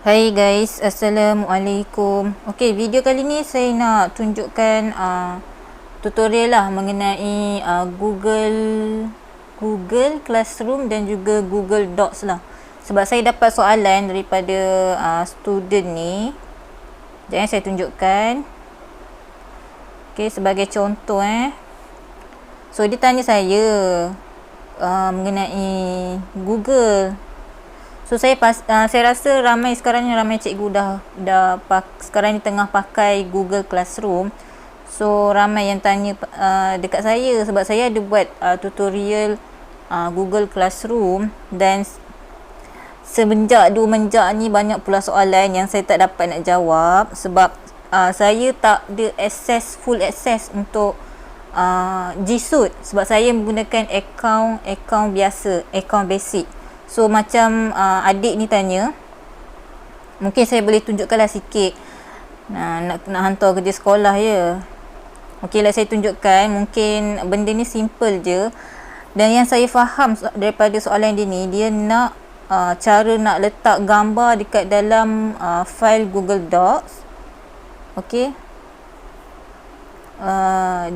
Hai guys, Assalamualaikum. Okey, video kali ni saya nak tunjukkan tutorial lah mengenai Google Classroom dan juga Google Docs lah. Sebab saya dapat soalan daripada student ni. Jangan saya tunjukkan. Okey, sebagai contoh So dia tanya saya mengenai Google. So saya rasa ramai sekarang ni, ramai cikgu sekarang ni tengah pakai Google Classroom. So ramai yang tanya dekat saya sebab saya ada buat tutorial Google Classroom, dan semenjak ni banyak pula soalan yang saya tak dapat nak jawab sebab saya tak ada full access untuk G Suite sebab saya menggunakan akaun biasa, akaun basic. So macam adik ni tanya, mungkin saya boleh tunjukkanlah sikit. Nak hantar kerja sekolah ya. Okeylah, saya tunjukkan. Mungkin benda ni simple je. Dan yang saya faham daripada soalan dia ni, dia nak cara nak letak gambar dekat dalam file Google Docs. Okey.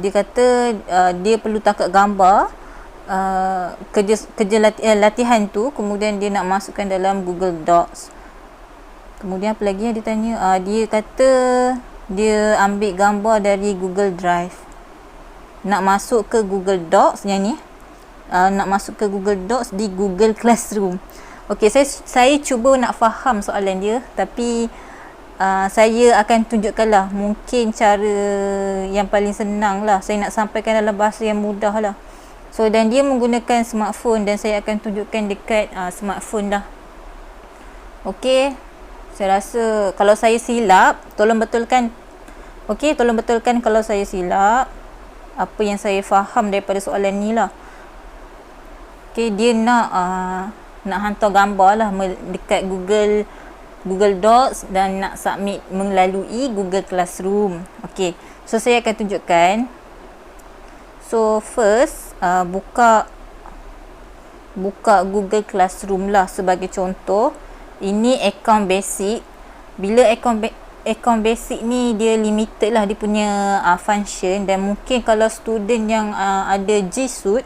Dia kata dia perlu tangkap gambar kerja latihan tu, kemudian dia nak masukkan dalam Google Docs. Kemudian apa lagi yang dia tanya, dia kata dia ambil gambar dari Google Drive, nak masuk ke Google Docs yang ni, nak masuk ke Google Docs di Google Classroom. Okey, saya cuba nak faham soalan dia, tapi saya akan tunjukkanlah mungkin cara yang paling senang lah. Saya nak sampaikan dalam bahasa yang mudah lah. So, dan dia menggunakan smartphone, dan saya akan tunjukkan dekat smartphone dah. Okey, saya rasa kalau saya silap, tolong betulkan. Okey, tolong betulkan kalau saya silap apa yang saya faham daripada soalan ni lah. Okey, dia nak hantar gambar lah dekat Google Docs dan nak submit melalui Google Classroom. Okey, so saya akan tunjukkan. So first buka Google Classroom lah sebagai contoh. Ini akaun basic. Bila akaun basic ni dia limited lah dia punya function, dan mungkin kalau student yang ada G Suite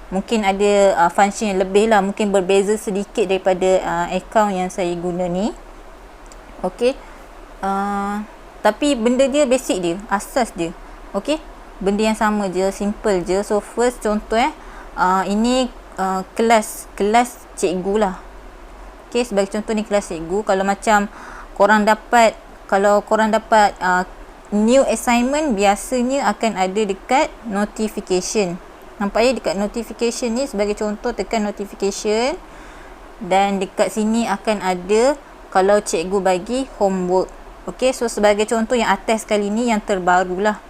mungkin ada function yang lebih lah, mungkin berbeza sedikit daripada akaun yang saya guna ni. Okey, tapi benda dia basic dia, asas dia. Okey, benda yang sama je, simple je. So first contoh ini kelas cikgu lah. Okey, sebagai contoh ni kelas cikgu. Kalau macam korang dapat new assignment, biasanya akan ada dekat notification. Nampak ya, dekat notification ni sebagai contoh, tekan notification, dan dekat sini akan ada kalau cikgu bagi homework. Okey, so sebagai contoh yang atas kali ni yang terbaru lah.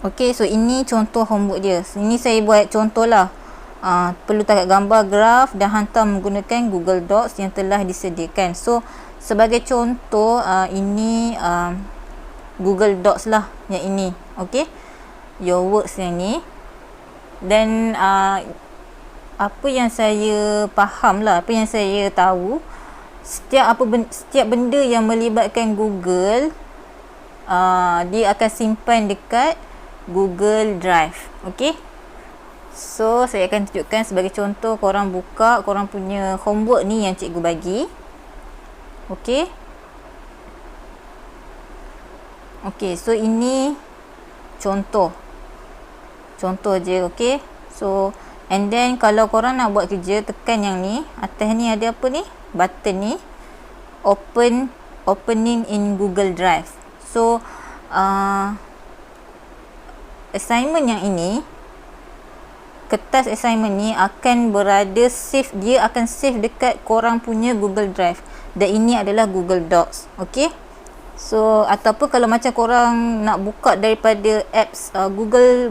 Okey, so ini contoh homework dia. Ini saya buat contoh lah. Perlu tangkap gambar graf dan hantar menggunakan Google Docs yang telah disediakan. So sebagai contoh ini Google Docs lah yang ini. Okey, your works yang ni. Dan apa yang saya faham lah, apa yang saya tahu, setiap benda yang melibatkan Google, dia akan simpan dekat Google Drive. Okey, so saya akan tunjukkan sebagai contoh. Korang buka korang punya homework ni yang cikgu bagi. Okey, so ini contoh je. Okey, so and then kalau korang nak buat kerja, tekan yang ni atas ni, ada apa ni, button ni, opening in Google Drive. So assignment yang ini, kertas assignment ni akan berada save, dia akan save dekat korang punya Google Drive, dan ini adalah Google Docs. Okey, so ataupun kalau macam korang nak buka daripada apps Google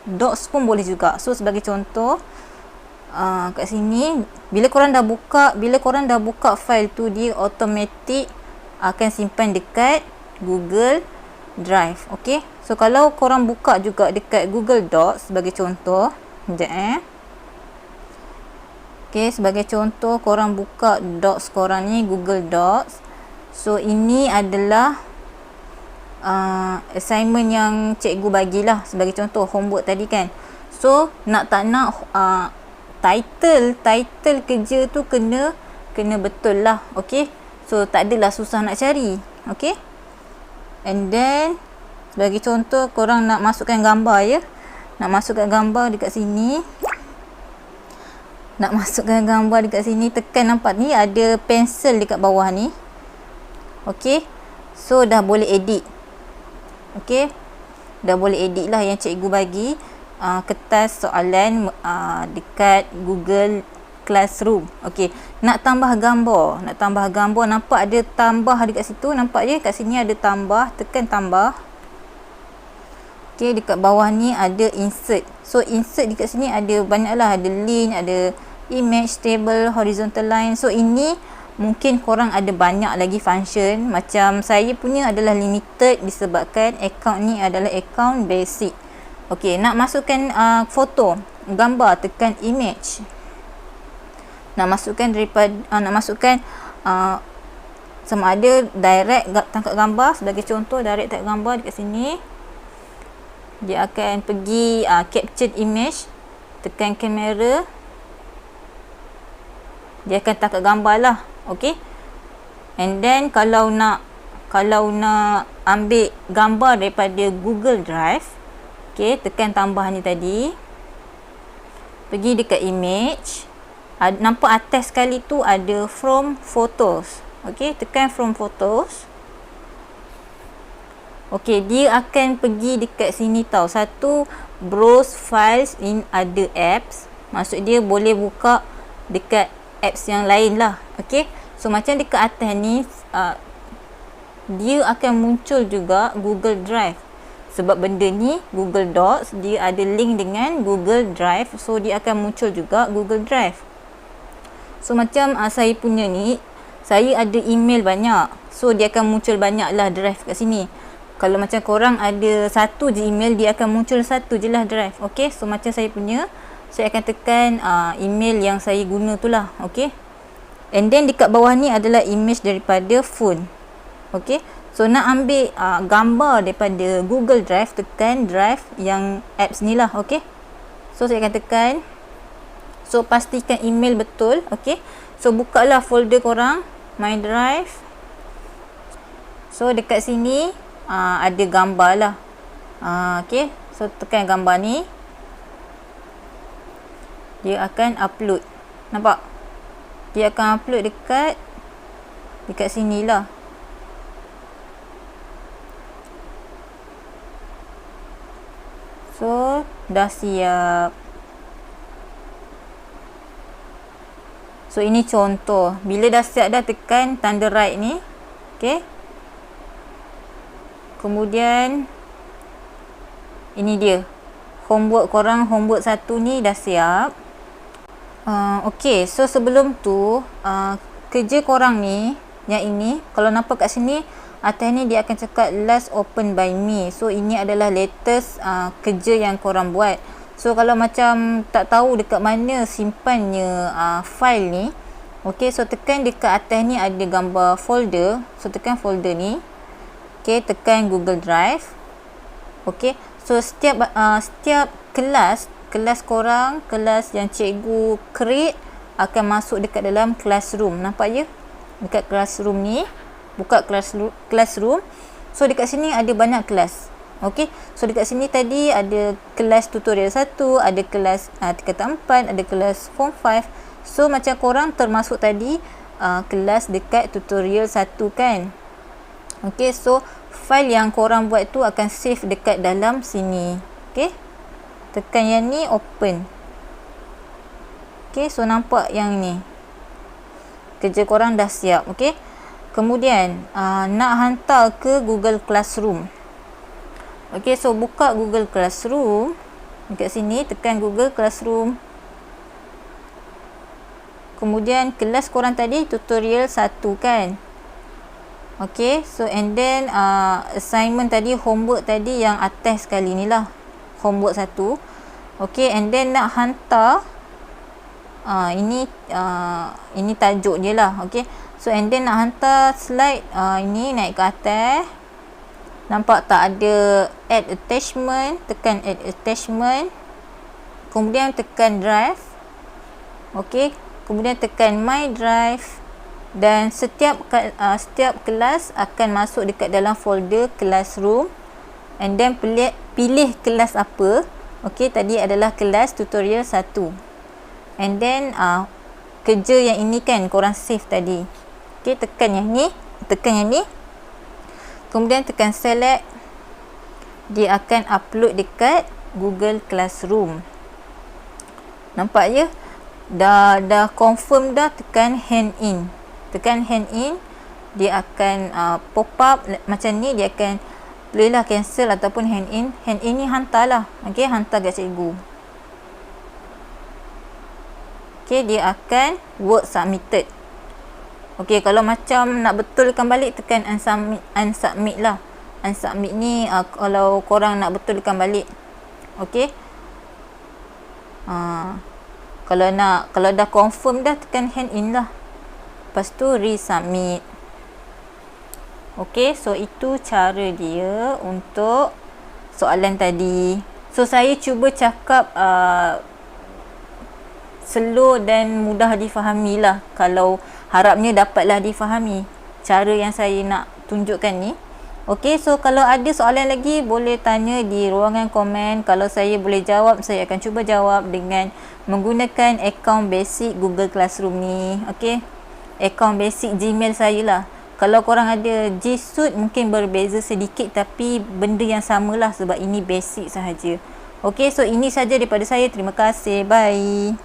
Docs pun boleh juga. So sebagai contoh, kat sini bila korang dah buka file tu, dia automatic akan simpan dekat Google Drive. Okey, so kalau korang buka juga dekat Google Docs sebagai contoh, sekejap Okay, sebagai contoh, korang buka Docs korang ni, Google Docs. So ini adalah assignment yang cikgu bagilah. Sebagai contoh, homework tadi kan. So nak tak nak title kerja tu kena betul lah. Okay, so tak adalah susah nak cari. Okay, and then sebagai contoh, korang nak masukkan gambar ya. Nak masukkan gambar dekat sini. Tekan, nampak ni ada pensel dekat bawah ni. Okey, so dah boleh edit. Okey, dah boleh edit lah yang cikgu bagi kertas soalan dekat Google Classroom. Okey, nak tambah gambar, nampak ada tambah dekat situ, nampak je kat sini ada tambah, tekan tambah. Okey, dekat bawah ni ada insert. So insert dekat sini ada banyaklah, ada link, ada image, table, horizontal line. So ini mungkin korang ada banyak lagi function. Macam saya punya adalah limited disebabkan account ni adalah account basic. Okey, nak masukkan foto, gambar, tekan image. Nak masukkan sama ada direct tangkap gambar. Sebagai contoh, direct tangkap gambar dekat sini. Dia akan pergi capture image, tekan kamera, dia akan tangkap gambar lah. Okay, and then kalau nak ambil gambar daripada Google Drive, okay, tekan tambah ni tadi, pergi dekat image, nampak atas sekali tu ada from photos. Okay, tekan from photos. Okey, dia akan pergi dekat sini tau. Satu, browse files in other apps. Maksud dia boleh buka dekat apps yang lain lah. Okey, so macam dekat atas ni dia akan muncul juga Google Drive. Sebab benda ni Google Docs, dia ada link dengan Google Drive. So dia akan muncul juga Google Drive. So macam saya punya ni, saya ada email banyak. So dia akan muncul banyak lah drive kat sini. Kalau macam korang ada satu je email, dia akan muncul satu je lah drive. Okay, so macam saya punya, saya akan tekan email yang saya guna tu lah. Okay, and then dekat bawah ni adalah image daripada phone. Okay, so nak ambil gambar daripada Google Drive, tekan drive yang apps ni lah. Okay, so saya akan tekan. So pastikan email betul. Okay, so bukalah folder korang, My Drive. So dekat sini ada gambar lah. Okay, so tekan gambar ni, dia akan upload. Nampak? Dia akan upload dekat sini lah. So dah siap. So ini contoh. Bila dah siap dah, tekan tanda right ni. Okay, kemudian ini dia homework korang. Homework 1 ni dah siap. Okay, so sebelum tu kerja korang ni, yang ini, kalau nampak kat sini atas ni dia akan cakap last open by me. So ini adalah latest kerja yang korang buat. So kalau macam tak tahu dekat mana simpannya file ni, okay, so tekan dekat atas ni ada gambar folder. So tekan folder ni. Okay, tekan Google Drive. Okay, so setiap kelas korang, kelas yang cikgu create akan masuk dekat dalam classroom. Nampak je? Dekat classroom ni, buka classroom. So dekat sini ada banyak kelas. Okay, so dekat sini tadi ada kelas tutorial 1, ada kelas tingkatan 4, ada kelas form 5. So macam korang termasuk tadi kelas dekat tutorial 1 kan. Okay, so file yang korang buat tu akan save dekat dalam sini. Okay, tekan yang ni, open. Okay, so nampak yang ni, kerja korang dah siap. Okay, kemudian nak hantar ke Google Classroom. Okay, so buka Google Classroom. Dekat sini tekan Google Classroom. Kemudian kelas korang tadi tutorial 1 kan. Okay, so and then assignment tadi, homework tadi yang atas sekali ni lah, homework 1. Okay, and then nak hantar ini tajuk je lah. Okay, so and then nak hantar slide, ini naik ke atas, nampak tak ada add attachment, tekan add attachment, kemudian tekan drive. Okay, kemudian tekan my drive, dan setiap kelas akan masuk dekat dalam folder classroom, and then pilih kelas apa. Okay, tadi adalah kelas tutorial 1, and then kerja yang ini kan korang save tadi. Okay, tekan yang ni, kemudian tekan select, dia akan upload dekat Google Classroom. Nampak je? Dah confirm dah, tekan hand in. Dia akan pop up macam ni, dia akan bolehlah cancel ataupun hand in. Hand in ni hantarlah. Okay, hantar kat cikgu. Okay, dia akan work submitted. Okay, kalau macam nak betulkan balik, tekan unsubmit lah. Unsubmit ni kalau korang nak betulkan balik. Okay, kalau dah confirm dah, tekan hand in lah. Lepas tu resubmit. Okay, so itu cara dia untuk soalan tadi. So saya cuba cakap slow dan mudah difahami lah. Kalau harapnya dapatlah difahami cara yang saya nak tunjukkan ni. Okay, so kalau ada soalan lagi boleh tanya di ruangan komen. Kalau saya boleh jawab, saya akan cuba jawab dengan menggunakan akaun basic Google Classroom ni. Okay, akaun basic Gmail saya lah. Kalau korang ada G Suite mungkin berbeza sedikit, tapi benda yang samalah sebab ini basic sahaja. Okay, so ini saja daripada saya. Terima kasih. Bye.